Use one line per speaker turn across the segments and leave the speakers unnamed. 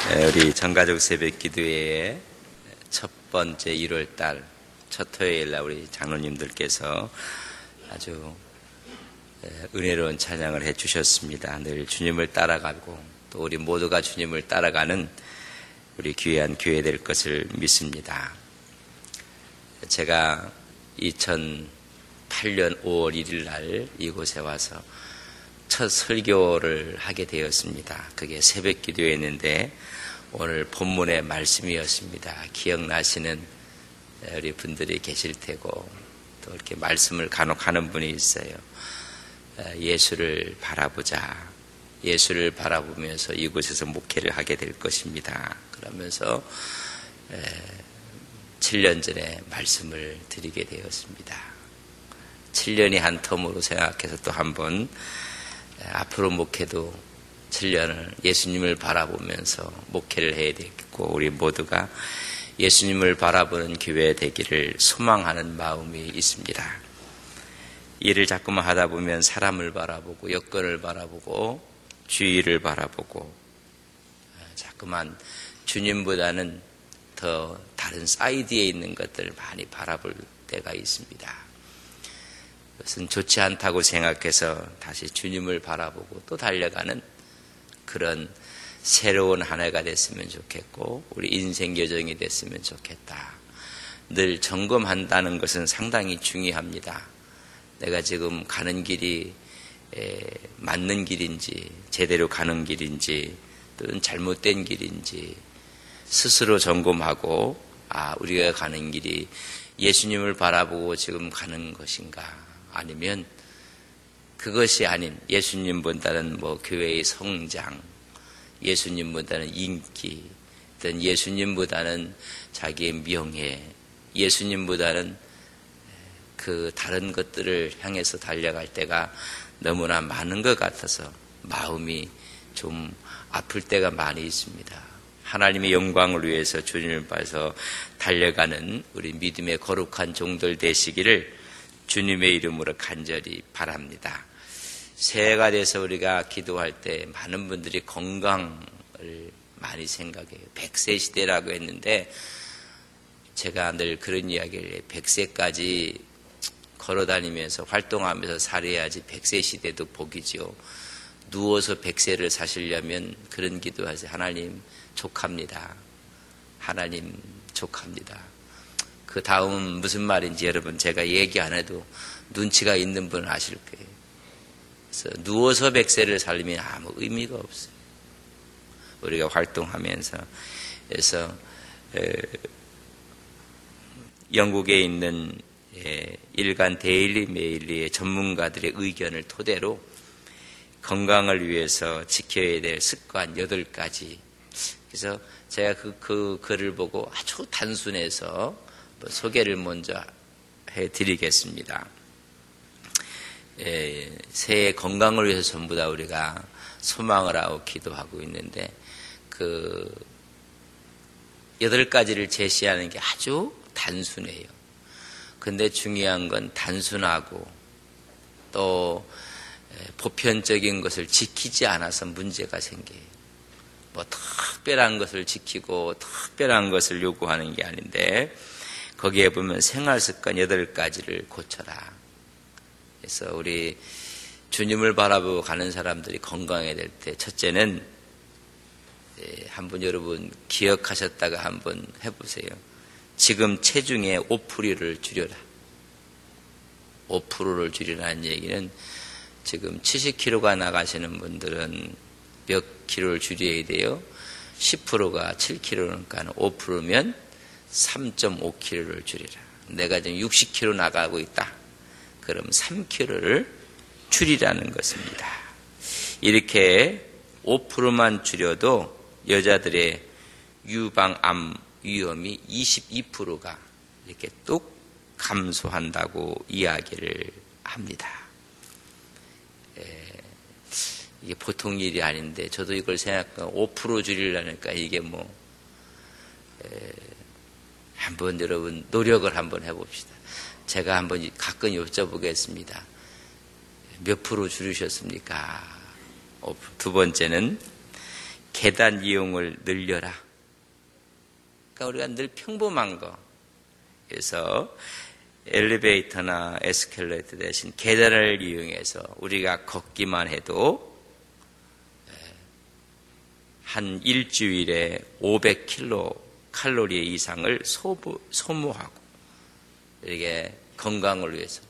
우리 전가족 새벽 기도회의 첫 번째 1월달 첫 토요일날 우리 장로님들께서 아주 은혜로운 찬양을 해주셨습니다. 늘 주님을 따라가고 또 우리 모두가 주님을 따라가는 우리 귀한 교회 될 것을 믿습니다. 제가 2008년 5월 1일 날 이곳에 와서 첫 설교를 하게 되었습니다. 그게 새벽 기도였는데 오늘 본문의 말씀이었습니다. 기억나시는 우리 분들이 계실 테고 또 이렇게 말씀을 간혹 하는 분이 있어요. 예수를 바라보자. 예수를 바라보면서 이곳에서 목회를 하게 될 것입니다. 그러면서 7년 전에 말씀을 드리게 되었습니다. 7년이 한 텀으로 생각해서 또 한번 앞으로 목회도 7년을 예수님을 바라보면서 목회를 해야 되겠고 우리 모두가 예수님을 바라보는 교회 되기를 소망하는 마음이 있습니다. 일을 자꾸만 하다 보면 사람을 바라보고 여건을 바라보고 주위를 바라보고 자꾸만 주님보다는 더 다른 사이드에 있는 것들을 많이 바라볼 때가 있습니다. 그것은 좋지 않다고 생각해서 다시 주님을 바라보고 또 달려가는 그런 새로운 한 해가 됐으면 좋겠고 우리 인생 여정이 됐으면 좋겠다. 늘 점검한다는 것은 상당히 중요합니다. 내가 지금 가는 길이 맞는 길인지 제대로 가는 길인지 또는 잘못된 길인지 스스로 점검하고 우리가 가는 길이 예수님을 바라보고 지금 가는 것인가 아니면 그것이 아닌 예수님보다는 교회의 성장, 예수님보다는 인기, 또는 예수님보다는 자기의 명예, 예수님보다는 그 다른 것들을 향해서 달려갈 때가 너무나 많은 것 같아서 마음이 좀 아플 때가 많이 있습니다. 하나님의 영광을 위해서 주님을 봐서 달려가는 우리 믿음의 거룩한 종들 되시기를 주님의 이름으로 간절히 바랍니다. 새해가 돼서 우리가 기도할 때 많은 분들이 건강을 많이 생각해요. 100세 시대라고 했는데 제가 늘 그런 이야기를 해요. 100세까지 걸어다니면서 활동하면서 살아야지 100세 시대도 복이죠. 누워서 100세를 사시려면 그런 기도하세요. 하나님 족합니다. 하나님 족합니다. 그 다음은 무슨 말인지 여러분 제가 얘기 안 해도 눈치가 있는 분은 아실 거예요. 그래서 누워서 100세를 살리면 아무 의미가 없어요. 우리가 활동하면서. 그래서 영국에 있는 일간 데일리 메일리의 전문가들의 의견을 토대로 건강을 위해서 지켜야 될 습관 8가지. 그래서 제가 그 글을 보고 아주 단순해서 소개를 먼저 해드리겠습니다. 새해 건강을 위해서 전부 다 우리가 소망을 하고 기도하고 있는데 그 8가지를 제시하는 게 아주 단순해요. 근데 중요한 건 단순하고 또 보편적인 것을 지키지 않아서 문제가 생겨요. 특별한 것을 지키고 특별한 것을 요구하는 게 아닌데 거기에 보면 생활습관 8가지를 고쳐라. 그래서 우리 주님을 바라보고 가는 사람들이 건강해야 될 때 첫째는 한번 여러분 기억하셨다가 한번 해보세요. 지금 체중의 5%를 줄여라. 5%를 줄이라는 얘기는 지금 70kg가 나가시는 분들은 몇 킬로를 줄여야 돼요? 10%가 7kg니까 5%면 3.5kg를 줄이라. 내가 지금 60kg 나가고 있다. 그럼 3kg를 줄이라는 것입니다. 이렇게 5%만 줄여도 여자들의 유방암 위험이 22%가 이렇게 뚝 감소한다고 이야기를 합니다. 이게 보통 일이 아닌데 저도 이걸 생각하고 5% 줄이려니까 이게 한번 여러분 노력을 한번 해봅시다. 제가 한번 가끔 여쭤보겠습니다. 몇 프로 줄이셨습니까? 두 번째는 계단 이용을 늘려라. 그러니까 우리가 늘 평범한 거. 그래서 엘리베이터나 에스컬레이터 대신 계단을 이용해서 우리가 걷기만 해도 한 일주일에 500kcal 이상을 소모하고 이게 건강을 위해서.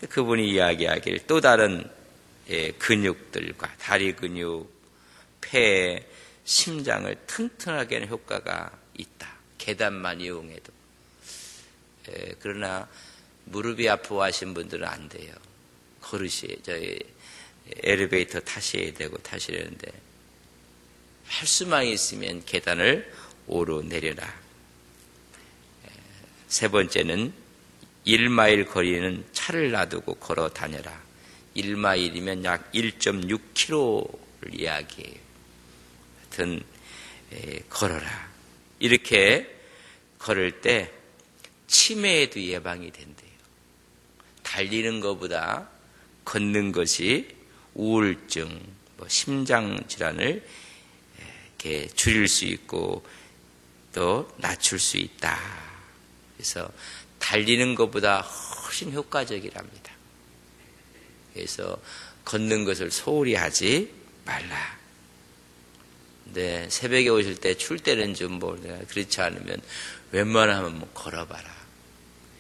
그분이 이야기하길 또 다른 근육들과 다리 근육, 폐, 심장을 튼튼하게 하는 효과가 있다. 계단만 이용해도. 그러나 무릎이 아프하신 분들은 안 돼요. 저희 엘리베이터 타셔야 되고 타시려는데 할 수만 있으면 계단을 오르내려라. 세 번째는 1마일 거리는 차를 놔두고 걸어 다녀라. 1마일이면 약 1.6km를 이야기해요. 하여튼 걸어라. 이렇게 걸을 때 치매에도 예방이 된대요. 달리는 것보다 걷는 것이 우울증, 심장 질환을 이렇게 줄일 수 있고 또 낮출 수 있다. 그래서 달리는 것보다 훨씬 효과적이랍니다. 그래서 걷는 것을 소홀히 하지 말라. 근데 새벽에 오실 때 추울 때는 좀 그렇지 않으면 웬만하면 걸어봐라.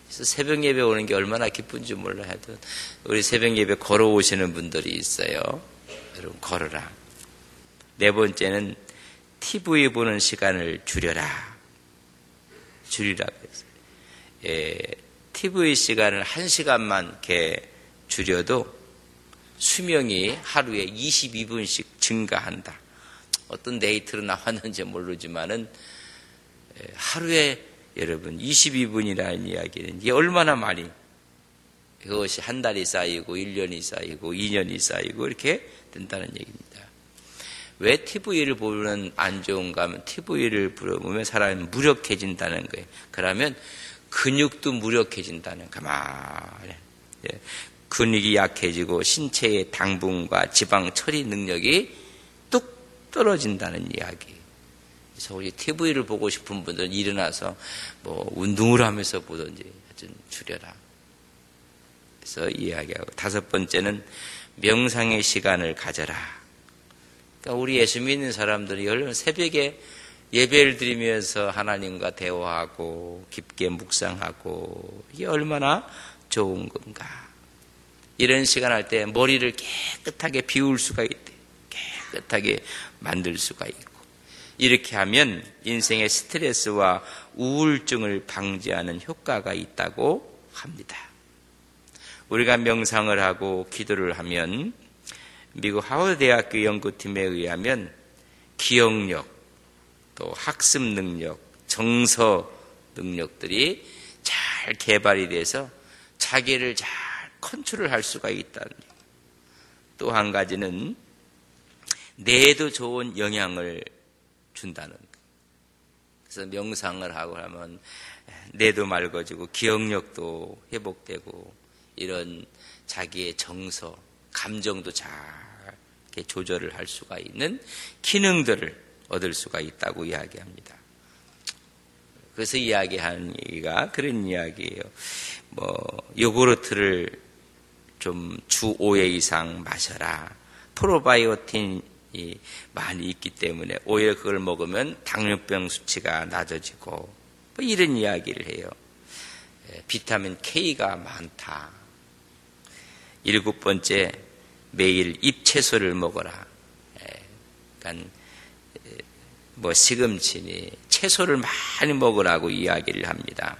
그래서 새벽 예배 오는 게 얼마나 기쁜지 몰라 해도 우리 새벽 예배 걸어오시는 분들이 있어요. 여러분 걸어라. 네 번째는 TV 보는 시간을 줄여라. 줄이라 그랬어요. TV 시간을 1시간만 이렇게 줄여도 수명이 하루에 22분씩 증가한다. 어떤 데이터로 나왔는지 모르지만은 하루에 여러분 22분이라는 이야기는 이게 얼마나 많이 그것이 한 달이 쌓이고 1년이 쌓이고 2년이 쌓이고 이렇게 된다는 얘기입니다. 왜 TV를 보면 안 좋은가 하면 TV를 보면 사람이 무력해진다는 거예요. 그러면 근육도 무력해진다는 가만히 근육이 약해지고 신체의 당분과 지방 처리 능력이 뚝 떨어진다는 이야기. 그래서 우리 TV를 보고 싶은 분들은 일어나서 운동을 하면서 보든지 하여튼 줄여라. 그래서 이야기하고 다섯 번째는 명상의 시간을 가져라. 그러니까 우리 예수 믿는 사람들이 얼른 새벽에 예배를 드리면서 하나님과 대화하고 깊게 묵상하고 이게 얼마나 좋은 건가. 이런 시간 할 때 머리를 깨끗하게 비울 수가 있대. 깨끗하게 만들 수가 있고. 이렇게 하면 인생의 스트레스와 우울증을 방지하는 효과가 있다고 합니다. 우리가 명상을 하고 기도를 하면 미국 하워드 대학교 연구팀에 의하면 기억력, 또 학습 능력, 정서 능력들이 잘 개발이 돼서 자기를 잘 컨트롤할 수가 있다는 거예요. 또 한 가지는 뇌에도 좋은 영향을 준다는 거예요. 그래서 명상을 하고 하면 뇌도 맑아지고 기억력도 회복되고 이런 자기의 정서, 감정도 잘 이렇게 조절을 할 수가 있는 기능들을 얻을 수가 있다고 이야기합니다. 그래서 이야기하는 얘기가 그런 이야기예요. 요구르트를 좀 주 5회 이상 마셔라. 프로바이오틴이 많이 있기 때문에 오히려 그걸 먹으면 당뇨병 수치가 낮아지고 이런 이야기를 해요. 비타민 K가 많다. 7번째, 매일 잎채소를 먹어라. 그러니까 시금치니 채소를 많이 먹으라고 이야기를 합니다.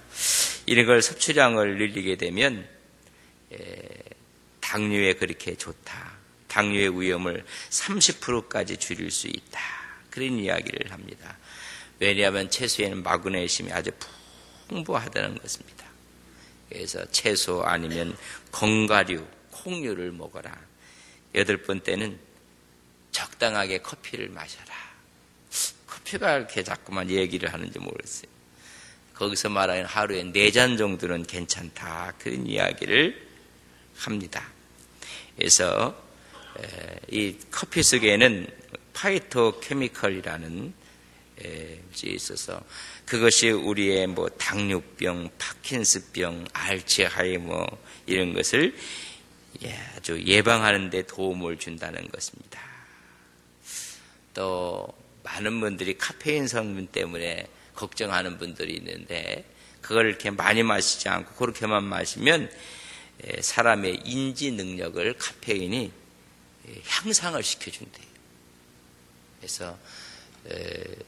이런 걸 섭취량을 늘리게 되면 당뇨에 그렇게 좋다. 당뇨의 위험을 30%까지 줄일 수 있다. 그런 이야기를 합니다. 왜냐하면 채소에는 마그네슘이 아주 풍부하다는 것입니다. 그래서 채소 아니면 건과류, 콩류를 먹어라. 8번째는 적당하게 커피를 마셔라. 커피가 이렇게 자꾸만 얘기를 하는지 모르겠어요. 거기서 말하는 하루에 4잔 정도는 괜찮다. 그런 이야기를 합니다. 그래서 이 커피 속에는 파이토케미컬이라는 것이 있어서 그것이 우리의 뭐 당뇨병, 파킨스병, 알츠하이머 이런 것을 아주 예방하는 데 도움을 준다는 것입니다. 또 많은 분들이 카페인 성분 때문에 걱정하는 분들이 있는데 그걸 이렇게 많이 마시지 않고 그렇게만 마시면 사람의 인지 능력을 카페인이 향상을 시켜준대요. 그래서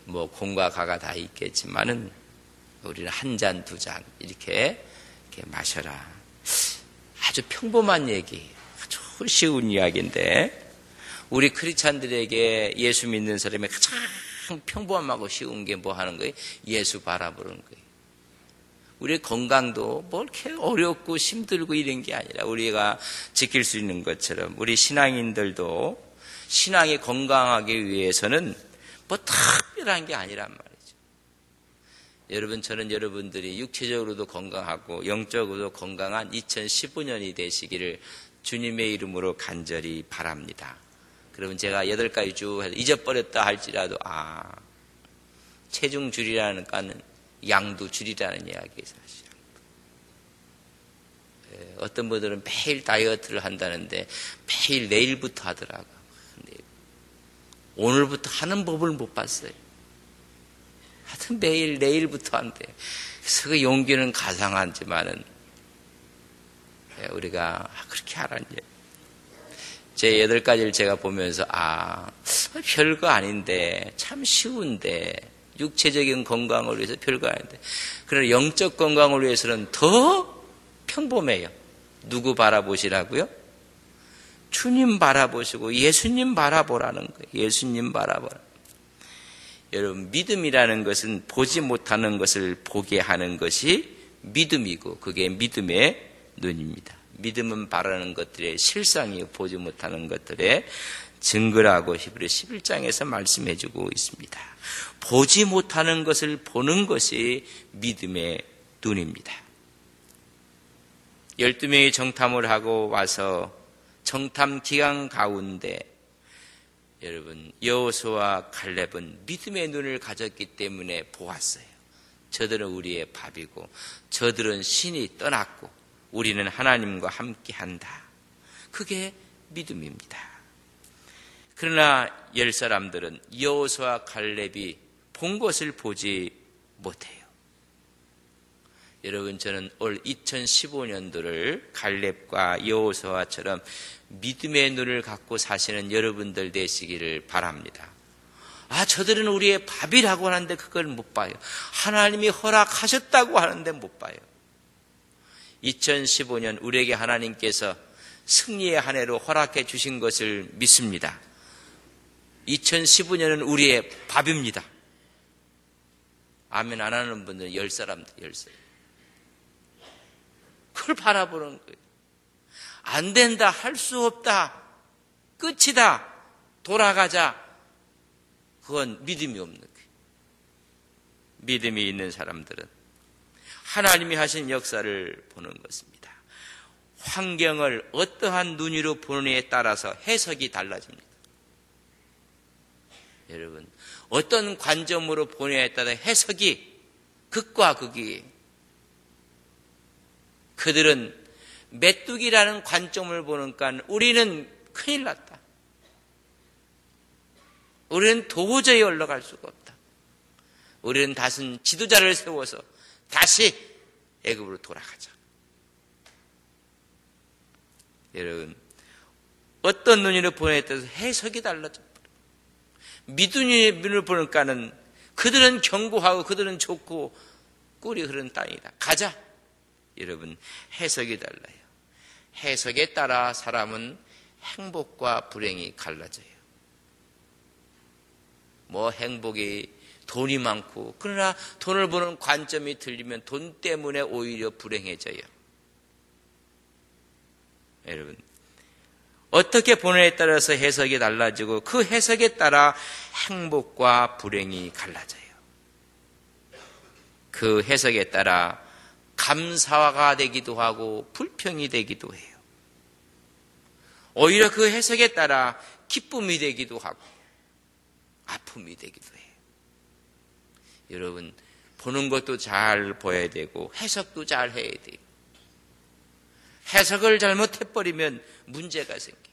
뭐 공과 가가 다 있겠지만은 우리는 한 잔, 두 잔 이렇게 마셔라. 아주 평범한 얘기, 아주 쉬운 이야기인데 우리 크리스찬들에게 예수 믿는 사람의 가장 평범하고 쉬운 게 뭐 하는 거예요? 예수 바라보는 거예요. 우리의 건강도 뭐 이렇게 어렵고 힘들고 이런 게 아니라 우리가 지킬 수 있는 것처럼 우리 신앙인들도 신앙이 건강하기 위해서는 뭐 특별한 게 아니란 말이죠. 여러분, 저는 여러분들이 육체적으로도 건강하고 영적으로도 건강한 2015년이 되시기를 주님의 이름으로 간절히 바랍니다. 그러면 제가 8가지 쭉 해서 잊어버렸다 할지라도 체중 줄이라는 거는 양도 줄이라는 이야기에서 하시죠. 어떤 분들은 매일 다이어트를 한다는데 매일 내일부터 하더라고요. 오늘부터 하는 법을 못 봤어요. 하여튼 매일 내일부터 한대. 그래서 그 용기는 가상하지만은 우리가 그렇게 하라는 얘기. 제 8가지를 제가 보면서 별거 아닌데 참 쉬운데 육체적인 건강을 위해서 별거 아닌데 그러나 영적 건강을 위해서는 더 평범해요. 누구 바라보시라고요? 주님 바라보시고 예수님 바라보라는 거예요. 예수님 바라보라. 여러분, 믿음이라는 것은 보지 못하는 것을 보게 하는 것이 믿음이고 그게 믿음의 눈입니다. 믿음은 바라는 것들의 실상이요 보지 못하는 것들의 증거라고 히브리 11장에서 말씀해주고 있습니다. 보지 못하는 것을 보는 것이 믿음의 눈입니다. 12명이 정탐을 하고 와서 정탐 기간 가운데 여러분 여호수아와 갈렙은 믿음의 눈을 가졌기 때문에 보았어요. 저들은 우리의 밥이고 저들은 신이 떠났고 우리는 하나님과 함께한다. 그게 믿음입니다. 그러나 10사람들은 여호수아와 갈렙이 본 것을 보지 못해요. 여러분, 저는 올 2015년도를 갈렙과 여호수아처럼 믿음의 눈을 갖고 사시는 여러분들 되시기를 바랍니다. 저들은 우리의 밥이라고 하는데 그걸 못 봐요. 하나님이 허락하셨다고 하는데 못 봐요. 2015년 우리에게 하나님께서 승리의 한 해로 허락해 주신 것을 믿습니다. 2015년은 우리의 밥입니다. 아멘 안 하는 분들은 10사람들 10사람. 그걸 바라보는 거예요. 안 된다, 할 수 없다, 끝이다, 돌아가자. 그건 믿음이 없는 거예요. 믿음이 있는 사람들은 하나님이 하신 역사를 보는 것입니다. 환경을 어떠한 눈으로 보느냐에 따라서 해석이 달라집니다. 여러분, 어떤 관점으로 보느냐에 따라 해석이 극과 극이. 그들은 메뚜기라는 관점을 보니까 우리는 큰일 났다. 우리는 도저히 올라갈 수가 없다. 우리는 다시 지도자를 세워서 다시 애굽으로 돌아가자. 여러분, 어떤 눈으로 보느냐에 따라서 해석이 달라져. 믿음의 눈을 보니까는 그들은 견고하고 그들은 좋고 꿀이 흐르는 땅이다. 가자. 여러분, 해석이 달라요. 해석에 따라 사람은 행복과 불행이 갈라져요. 뭐 행복이 돈이 많고 그러나 돈을 보는 관점이 틀리면 돈 때문에 오히려 불행해져요. 여러분, 어떻게 보느냐에 따라서 해석이 달라지고 그 해석에 따라 행복과 불행이 갈라져요. 그 해석에 따라 감사가 되기도 하고 불평이 되기도 해요. 오히려 그 해석에 따라 기쁨이 되기도 하고 아픔이 되기도 해요. 여러분, 보는 것도 잘 보여야 되고 해석도 잘 해야 돼요. 해석을 잘못해버리면 문제가 생겨요.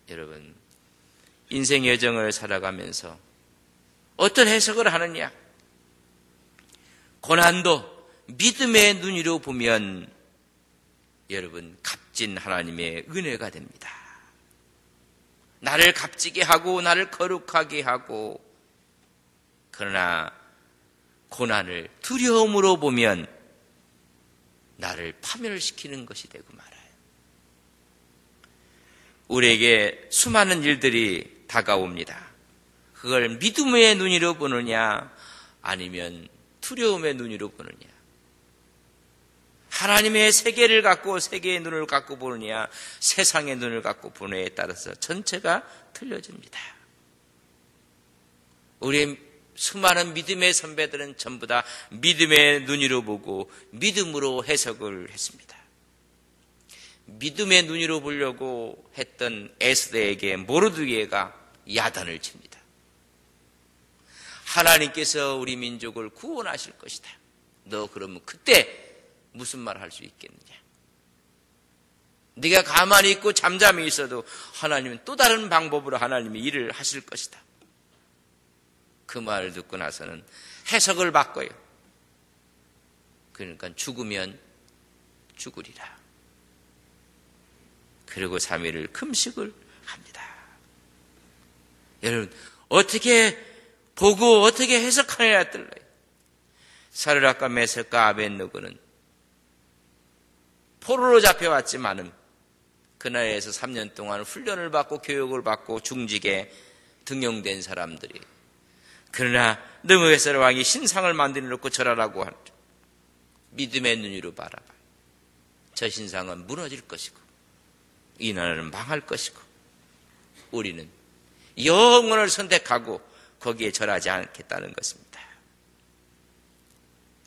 여러분, 인생 여정을 살아가면서 어떤 해석을 하느냐? 고난도 믿음의 눈으로 보면 여러분, 값진 하나님의 은혜가 됩니다. 나를 값지게 하고 나를 거룩하게 하고, 그러나 고난을 두려움으로 보면 나를 파멸시키는 것이 되고 말아요. 우리에게 수많은 일들이 다가옵니다. 그걸 믿음의 눈으로 보느냐 아니면 두려움의 눈으로 보느냐, 하나님의 세계를 갖고 세계의 눈을 갖고 보느냐 세상의 눈을 갖고 보느냐에 따라서 전체가 틀려집니다. 우리 수많은 믿음의 선배들은 전부 다 믿음의 눈으로 보고 믿음으로 해석을 했습니다. 믿음의 눈으로 보려고 했던 에스더에게 모르드게가 야단을 칩니다. 하나님께서 우리 민족을 구원하실 것이다. 너 그러면 그때 무슨 말 할 수 있겠느냐? 네가 가만히 있고 잠잠히 있어도 하나님은 또 다른 방법으로 하나님이 일을 하실 것이다. 그 말을 듣고 나서는 해석을 바꿔요. 그러니까 죽으면 죽으리라. 그리고 3일을 금식을 합니다. 여러분, 어떻게 보고 어떻게 해석하느냐에 달라요. 사르락과 메섹과 아벳느고는 포로로 잡혀왔지만은 그 나라에서 3년 동안 훈련을 받고 교육을 받고 중직에 등용된 사람들이, 그러나 느부갓네살 왕이 신상을 만들어 놓고 절하라고 하죠. 믿음의 눈으로 바라봐. 저 신상은 무너질 것이고 이 나라는 망할 것이고 우리는 영원을 선택하고 거기에 절하지 않겠다는 것입니다.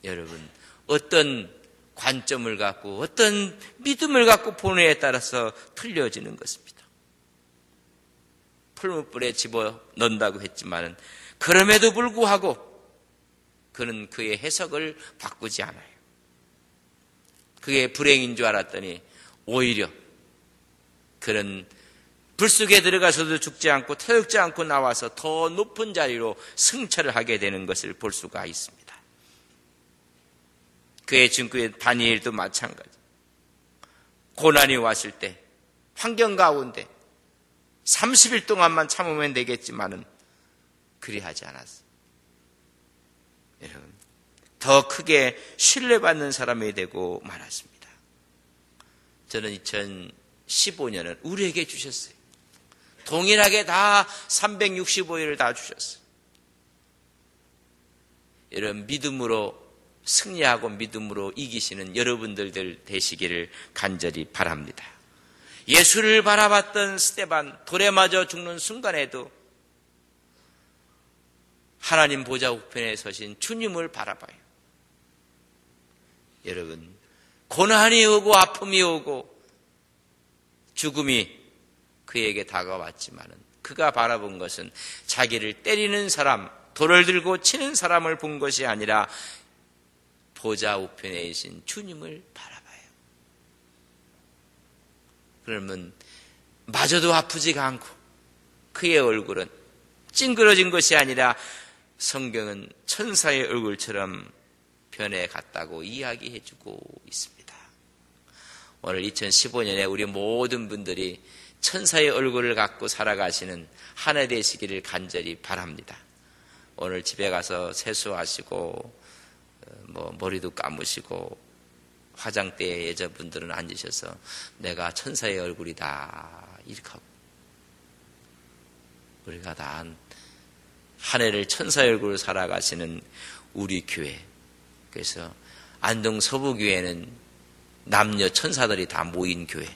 여러분, 어떤 관점을 갖고 어떤 믿음을 갖고 보느냐에 따라서 틀려지는 것입니다. 풀무불에 집어넣는다고 했지만 그럼에도 불구하고 그는 그의 해석을 바꾸지 않아요. 그게 불행인 줄 알았더니 오히려 그는 불 속에 들어가서도 죽지 않고 타죽지 않고 나와서 더 높은 자리로 승천을 하게 되는 것을 볼 수가 있습니다. 그의 친구의 다니엘도 마찬가지. 고난이 왔을 때 환경 가운데 30일 동안만 참으면 되겠지만은 그리하지 않았어. 여러분, 더 크게 신뢰받는 사람이 되고 말았습니다. 저는 2015년을 우리에게 주셨어요. 동일하게 다 365일을 다 주셨어요. 이런 믿음으로 승리하고 믿음으로 이기시는 여러분들 되시기를 간절히 바랍니다. 예수를 바라봤던 스데반, 돌에 맞아 죽는 순간에도 하나님 보좌 우편에 서신 주님을 바라봐요. 여러분, 고난이 오고 아픔이 오고 죽음이 그에게 다가왔지만은 그가 바라본 것은 자기를 때리는 사람, 돌을 들고 치는 사람을 본 것이 아니라 보좌 우편에 계신 주님을 바라봐요. 그러면 마저도 아프지가 않고 그의 얼굴은 찡그러진 것이 아니라 성경은 천사의 얼굴처럼 변해갔다고 이야기해주고 있습니다. 오늘 2015년에 우리 모든 분들이 천사의 얼굴을 갖고 살아가시는 한 해 되시기를 간절히 바랍니다. 오늘 집에 가서 세수하시고 머리도 감으시고 화장대에 여자분들은 앉으셔서 내가 천사의 얼굴이다 이렇게 하고, 우리가 다 한 해를 천사의 얼굴로 살아가시는 우리 교회, 그래서 안동 서부교회는 남녀 천사들이 다 모인 교회.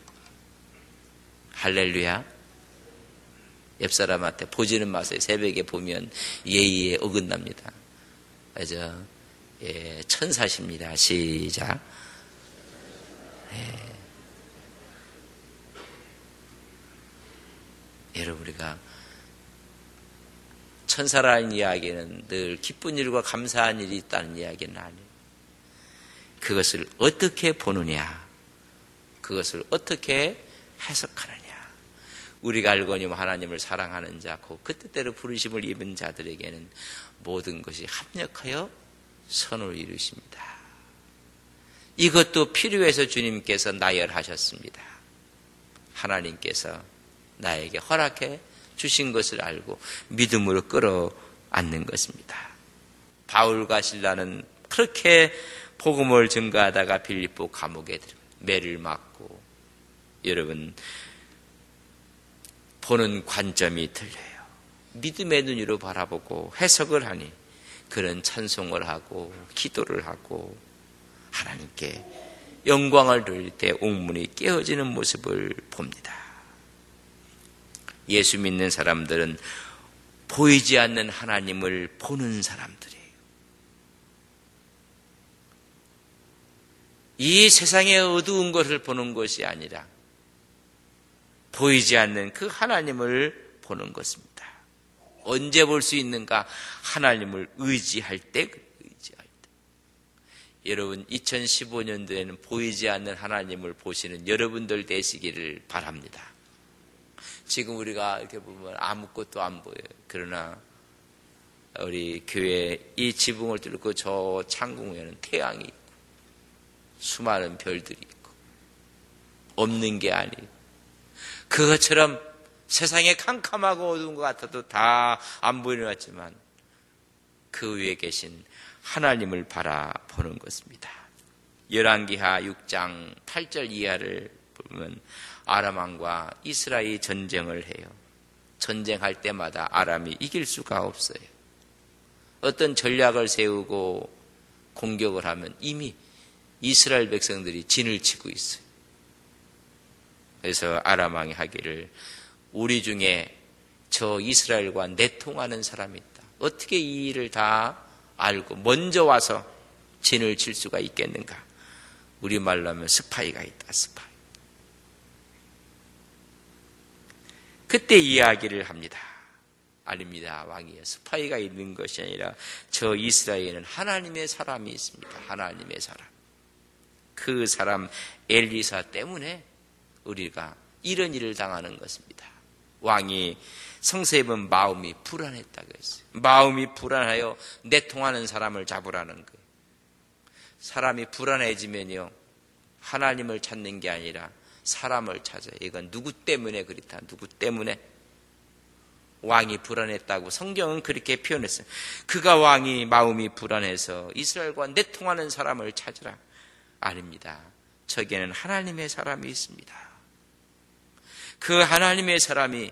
할렐루야. 옆사람한테 보지는 마세요. 새벽에 보면 예의에 어긋납니다. 그래서 천사십니다. 시작. 여러분, 우리가 천사라는 이야기는 늘 기쁜 일과 감사한 일이 있다는 이야기는 아니에요. 그것을 어떻게 보느냐, 그것을 어떻게 해석하느냐. 우리가 알거니와 하나님을 사랑하는 자, 그 뜻대로 부르심을 입은 자들에게는 모든 것이 합력하여 선을 이루십니다. 이것도 필요해서 주님께서 나열하셨습니다. 하나님께서 나에게 허락해 주신 것을 알고 믿음으로 끌어안는 것입니다. 바울과 실라는 그렇게 복음을 증거하다가 빌립보 감옥에 들어 매를 맞고, 여러분 보는 관점이 틀려요. 믿음의 눈으로 바라보고 해석을 하니 그런 찬송을 하고 기도를 하고 하나님께 영광을 돌릴 때 옥문이 깨어지는 모습을 봅니다. 예수 믿는 사람들은 보이지 않는 하나님을 보는 사람들이에요. 이 세상의 어두운 것을 보는 것이 아니라 보이지 않는 그 하나님을 보는 것입니다. 언제 볼 수 있는가? 하나님을 의지할 때. 여러분 2015년도에는 보이지 않는 하나님을 보시는 여러분들 되시기를 바랍니다. 지금 우리가 이렇게 보면 아무것도 안 보여요. 그러나 우리 교회 이 지붕을 뚫고 저 창공에는 태양이 있고 수많은 별들이 있고 없는 게 아니에요. 그것처럼 세상에 캄캄하고 어두운 것 같아도 다 안 보이는 것 같지만 그 위에 계신 하나님을 바라보는 것입니다. 열왕기하 6장 8절 이하를 보면 아람 왕과 이스라엘이 전쟁을 해요. 전쟁할 때마다 아람이 이길 수가 없어요. 어떤 전략을 세우고 공격을 하면 이미 이스라엘 백성들이 진을 치고 있어요. 그래서 아람 왕이 하기를 우리 중에 저 이스라엘과 내통하는 사람이 있다. 어떻게 이 일을 다 알고 먼저 와서 진을 칠 수가 있겠는가? 우리말로 하면 스파이가 있다. 스파이. 그때 이야기를 합니다. 아닙니다. 왕이여, 스파이가 있는 것이 아니라 저 이스라엘에는 하나님의 사람이 있습니다. 하나님의 사람. 그 사람 엘리사 때문에 우리가 이런 일을 당하는 것입니다. 왕이 성세입은 마음이 불안했다고 했어요. 마음이 불안하여 내통하는 사람을 잡으라는 거예요. 사람이 불안해지면요, 하나님을 찾는 게 아니라 사람을 찾아요. 이건 누구 때문에 그렇다. 누구 때문에. 왕이 불안했다고 성경은 그렇게 표현했어요. 그가 왕이 마음이 불안해서 이스라엘과 내통하는 사람을 찾으라. 아닙니다. 저기에는 하나님의 사람이 있습니다. 그 하나님의 사람이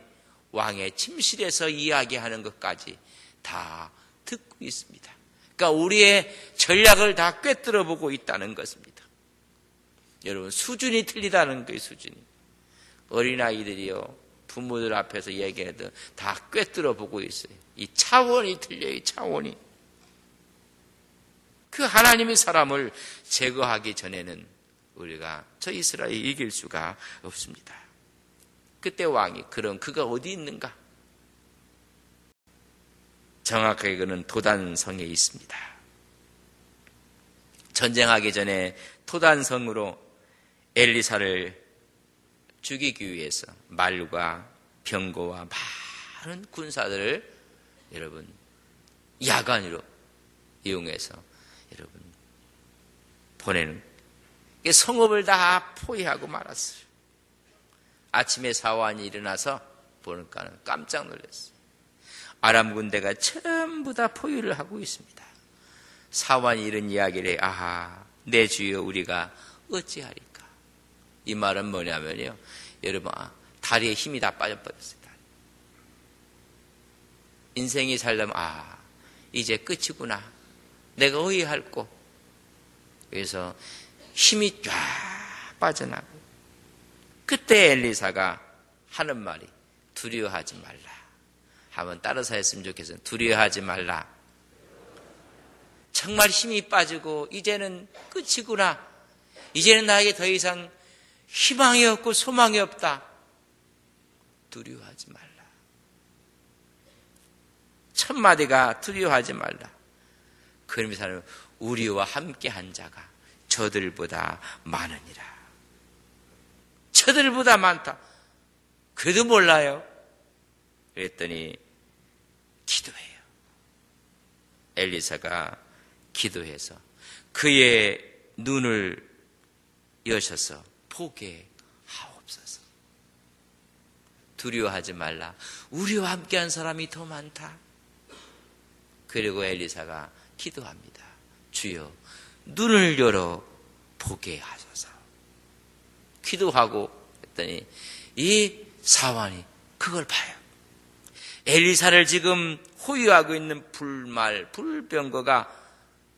왕의 침실에서 이야기하는 것까지 다 듣고 있습니다. 그러니까 우리의 전략을 다 꿰뚫어 보고 있다는 것입니다. 여러분, 수준이 틀리다는 거예요. 수준이. 어린아이들이요, 부모들 앞에서 얘기해도 다 꿰뚫어 보고 있어요. 이 차원이 틀려요. 이 차원이. 그 하나님의 사람을 제거하기 전에는 우리가 저 이스라엘이 이길 수가 없습니다. 그때 왕이, 그럼 그가 어디 있는가? 정확하게 그는 도단성에 있습니다. 전쟁하기 전에 도단성으로 엘리사를 죽이기 위해서 말과 병거와 많은 군사들을 여러분 야간으로 이용해서 여러분 보내는, 성읍을 다 포위하고 말았어요. 아침에 사환이 일어나서 보니까 깜짝 놀랐어요. 아람 군대가 전부 다 포위를 하고 있습니다. 사환이 이런 이야기를 해. 아하, 내 주여, 우리가 어찌하리까? 이 말은 뭐냐면요, 여러분, 다리에 힘이 다 빠져버렸어요. 인생이 살려면 이제 끝이구나. 내가 어이할꼬. 그래서 힘이 쫙 빠져나고, 그때 엘리사가 하는 말이 두려워하지 말라. 한번 따라서 했으면 좋겠어요. 두려워하지 말라. 정말 힘이 빠지고 이제는 끝이구나. 이제는 나에게 더 이상 희망이 없고 소망이 없다. 두려워하지 말라. 첫 마디가 두려워하지 말라. 그 의미사는 우리와 함께한 자가 저들보다 많으니라. 저들보다 많다. 그래도 몰라요. 그랬더니 기도해요. 엘리사가 기도해서 그의 눈을 여셔서 보게 하옵소서. 두려워하지 말라. 우리와 함께한 사람이 더 많다. 그리고 엘리사가 기도합니다. 주여 눈을 열어 보게 하소서. 기도하고 했더니 이 사환이 그걸 봐요. 엘리사를 지금 호위하고 있는 불병거가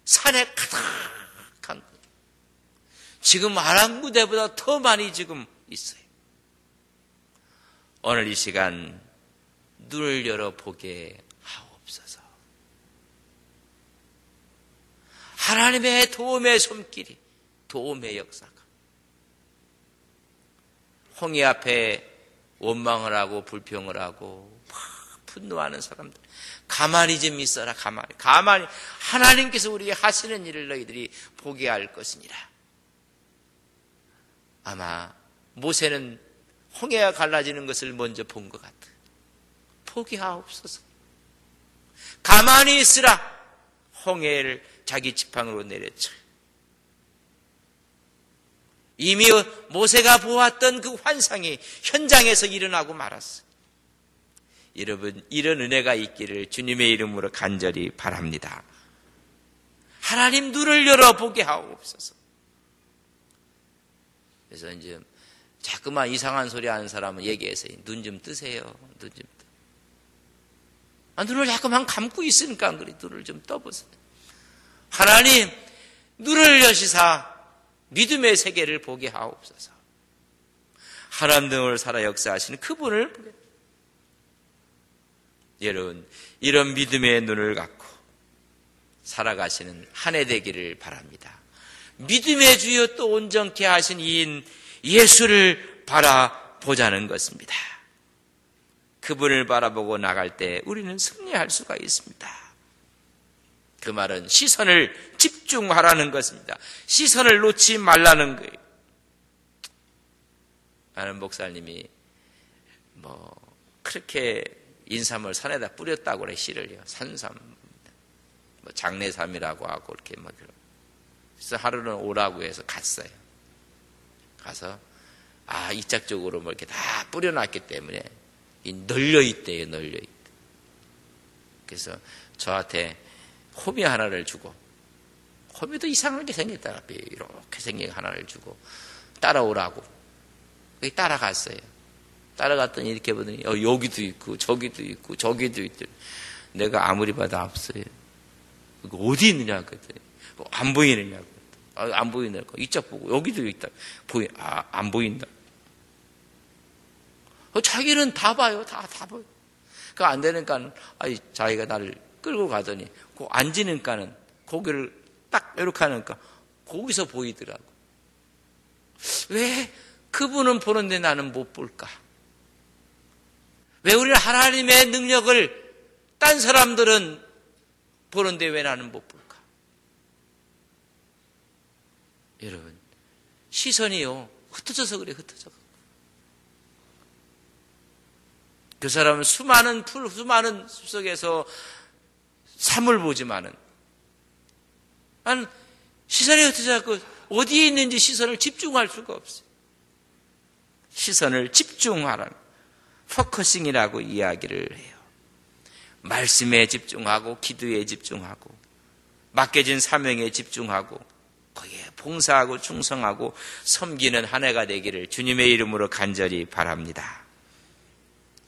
산에 가득한 거예요. 지금 아람 부대보다 더 많이 지금 있어요. 오늘 이 시간 눈을 열어 보게 하옵소서. 하나님의 도움의 손길이, 도움의 역사가 홍해 앞에 원망을 하고 불평을 하고 분노하는 사람들, 가만히 좀 있어라. 가만히 하나님께서 우리에게 하시는 일을 너희들이 보게 할 것이니라. 아마 모세는 홍해가 갈라지는 것을 먼저 본 것 같아. 포기하옵소서. 가만히 있으라. 홍해를 자기 지팡이로 내려쳐요. 이미 모세가 보았던 그 환상이 현장에서 일어나고 말았어요. 여러분, 이런 은혜가 있기를 주님의 이름으로 간절히 바랍니다. 하나님 눈을 열어보게 하옵소서. 그래서 이제 자꾸만 이상한 소리 하는 사람은 얘기해서 눈 좀 뜨세요. 눈 좀 떠. 눈을 자꾸만 감고 있으니까 안 그래. 눈을 좀 떠보세요. 하나님 눈을 여시사 믿음의 세계를 보게 하옵소서. 하나님 등을 살아 역사하시는 그분을 보게. 여러분, 이런 믿음의 눈을 갖고 살아가시는 한 해 되기를 바랍니다. 믿음의 주여 또 온전케 하신 이인 예수를 바라보자는 것입니다. 그분을 바라보고 나갈 때 우리는 승리할 수가 있습니다. 그 말은 시선을 집중하라는 것입니다. 시선을 놓지 말라는 거예요. 아는 목사님이 그렇게 인삼을 산에다 뿌렸다고 그래. 씨를요. 산삼, 장내삼이라고 하고 이렇게 그래서 하루는 오라고 해서 갔어요. 가서 이짝적으로 이렇게 다 뿌려놨기 때문에 널려 있대요. 널려 있대. 그래서 저한테 호미 하나를 주고, 호미도 이상하게 생겼다. 이렇게 생긴 하나를 주고 따라오라고. 거기 따라갔어요. 따라갔더니 이렇게 보더니 여기도 있고 저기도 있고 저기도 있대. 내가 아무리 봐도 없어요. 어디 있느냐 그랬더니 안 보이느냐고. 안 보이냐고. 이쪽 보고 여기도 있다. 안 보인다. 자기는 다 봐요. 다 봐요. 그 안 되니까는 자기가 나를 끌고 가더니 그 앉으니까는 고개를 딱 이렇게 하니까 거기서 보이더라고. 왜 그분은 보는데 나는 못 볼까? 왜 우리는 하나님의 능력을 딴 사람들은 보는데 왜 나는 못 볼까? 여러분, 시선이요 흩어져서 그래. 흩어져. 그 사람은 수많은 숲 속에서 삶을 보지만은 시선이 흩어져서 어디에 있는지 시선을 집중할 수가 없어요. 시선을 집중하라는 포커싱이라고 이야기를 해요. 말씀에 집중하고 기도에 집중하고 맡겨진 사명에 집중하고 거기에 봉사하고 충성하고 섬기는 한 해가 되기를 주님의 이름으로 간절히 바랍니다.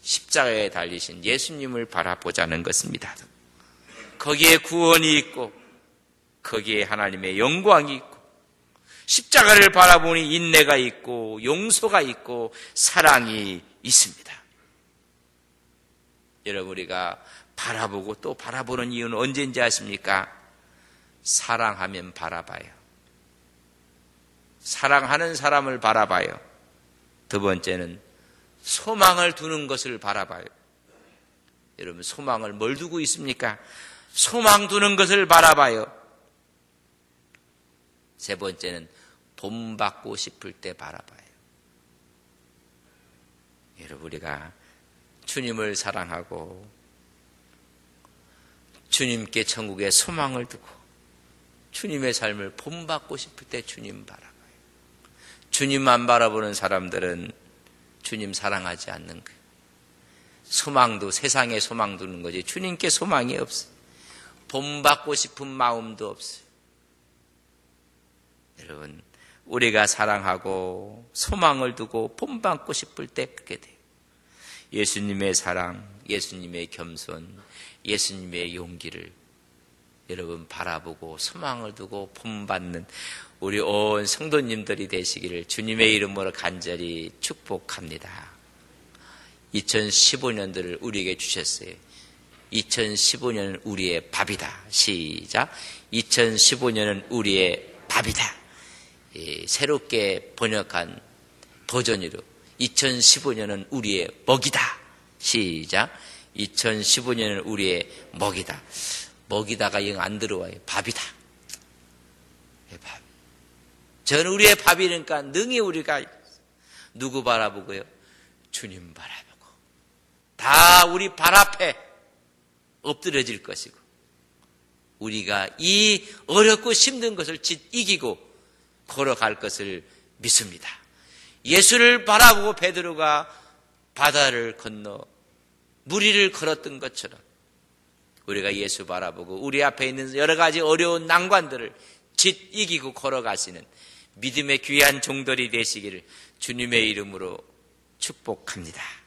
십자가에 달리신 예수님을 바라보자는 것입니다. 거기에 구원이 있고 거기에 하나님의 영광이 있고 십자가를 바라보니 인내가 있고 용서가 있고 사랑이 있습니다. 여러분, 우리가 바라보고 또 바라보는 이유는 언제인지 아십니까? 사랑하면 바라봐요. 사랑하는 사람을 바라봐요. 두 번째는 소망을 두는 것을 바라봐요. 여러분 소망을 뭘 두고 있습니까? 소망 두는 것을 바라봐요. 세 번째는 본받고 싶을 때 바라봐요. 여러분 우리가 주님을 사랑하고 주님께 천국에 소망을 두고 주님의 삶을 본받고 싶을 때 주님 바라봐요. 주님만 바라보는 사람들은 주님 사랑하지 않는 거예요. 소망도 세상에 소망 두는 거지 주님께 소망이 없어요. 본받고 싶은 마음도 없어요. 여러분 우리가 사랑하고 소망을 두고 본받고 싶을 때 그렇게 돼요. 예수님의 사랑, 예수님의 겸손, 예수님의 용기를 여러분 바라보고 소망을 두고 본받는 우리 온 성도님들이 되시기를 주님의 이름으로 간절히 축복합니다. 2015년도를 우리에게 주셨어요. 2015년은 우리의 밥이다. 시작. 2015년은 우리의 밥이다. 새롭게 번역한 버전으로 2015년은 우리의 먹이다. 시작. 2015년은 우리의 먹이다. 먹이다가 영 안 들어와요. 밥이다. 밥. 저는 우리의 밥이니까 능히 우리가 누구 바라보고요? 주님 바라보고 다 우리 발 앞에 엎드려질 것이고 우리가 이 어렵고 힘든 것을 이기고 걸어갈 것을 믿습니다. 예수를 바라보고 베드로가 바다를 건너 무리를 걸었던 것처럼 우리가 예수 바라보고 우리 앞에 있는 여러 가지 어려운 난관들을 이기고 걸어가시는 믿음의 귀한 종들이 되시기를 주님의 이름으로 축복합니다.